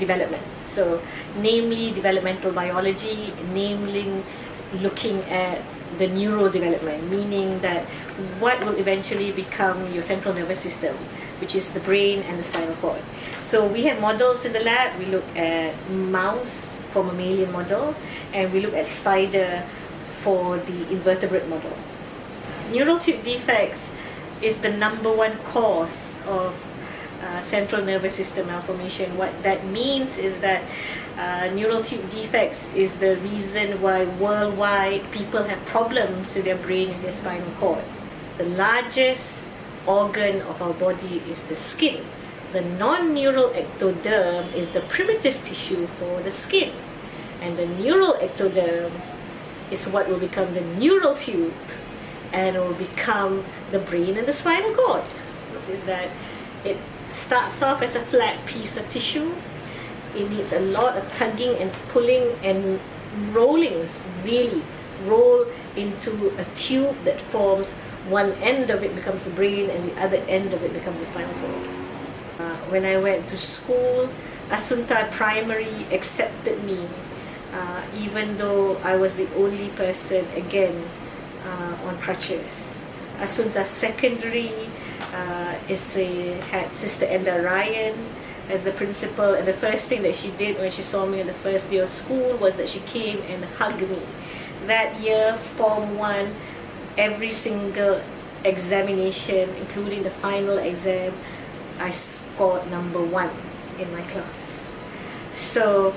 development. So, namely developmental biology, namely looking at the neurodevelopment, meaning that what will eventually become your central nervous system, which is the brain and the spinal cord. So we had models in the lab. We looked at mouse for mammalian model, and we looked at spider for the invertebrate model. Neural tube defects is the #1 cause of central nervous system malformation. What that means is that neural tube defects is the reason why worldwide people have problems with their brain and their spinal cord. The largest organ of our body is the skin. The non-neural ectoderm is the primitive tissue for the skin. And the neural ectoderm is what will become the neural tube and will become the brain and the spinal cord. This is that it starts off as a flat piece of tissue. It needs a lot of tugging and pulling and rolling, really roll into a tube that forms one end of it becomes the brain and the other end of it becomes the spinal cord. When I went to school, Asunta Primary accepted me, even though I was the only person, again, on crutches. Asunta Secondary had Sister Enda Ryan as the principal, and the first thing that she did when she saw me on the first day of school was that she came and hugged me. That year, Form 1, every single examination, including the final exam, I scored #1 in my class. So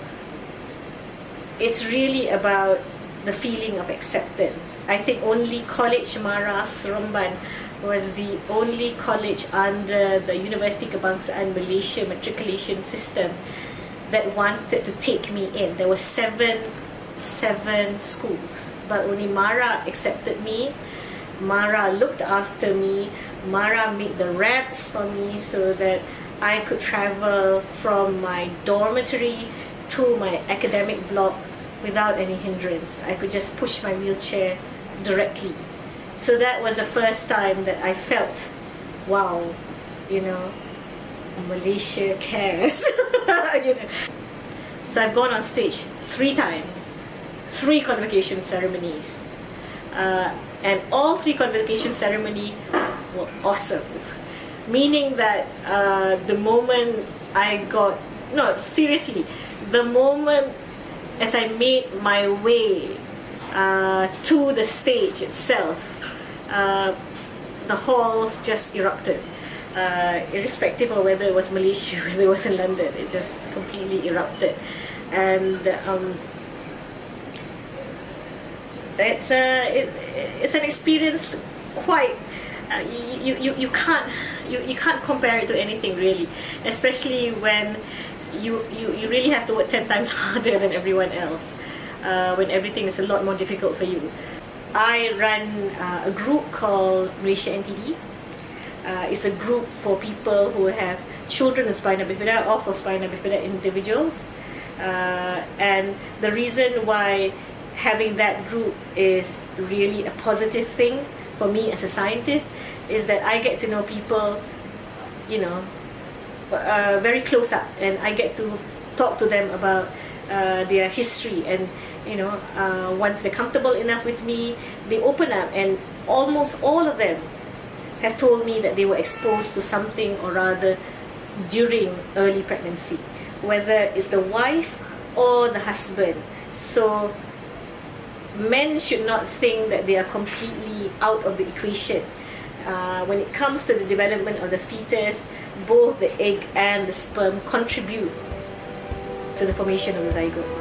it's really about the feeling of acceptance. I think only College Mara Seremban was the only college under the University Kebangsaan Malaysia matriculation system that wanted to take me in. There were seven schools, but only Mara accepted me. Mara looked after me. Mara made the ramps for me so that I could travel from my dormitory to my academic block without any hindrance. I could just push my wheelchair directly. So that was the first time that I felt, wow, Malaysia cares. So I've gone on stage 3 times, 3 convocation ceremonies. And all 3 convocation ceremonies were awesome. Meaning that the moment the moment as I made my way to the stage itself, the halls just erupted. Irrespective of whether it was Malaysia or whether it was in London, it just completely erupted. And it's an experience quite you can't compare it to anything really, especially when you really have to work 10 times harder than everyone else, when everything is a lot more difficult for you. I run a group called Malaysia NTD. It's a group for people who have children with spina bifida or for spina bifida individuals. And the reason why having that group is really a positive thing for me as a scientist is that I get to know people, very close up, and I get to talk to them about their history, and once they're comfortable enough with me, they open up, and almost all of them have told me that they were exposed to something or other during early pregnancy, whether it's the wife or the husband. So men should not think that they are completely out of the equation. When it comes to the development of the fetus, both the egg and the sperm contribute to the formation of the zygote.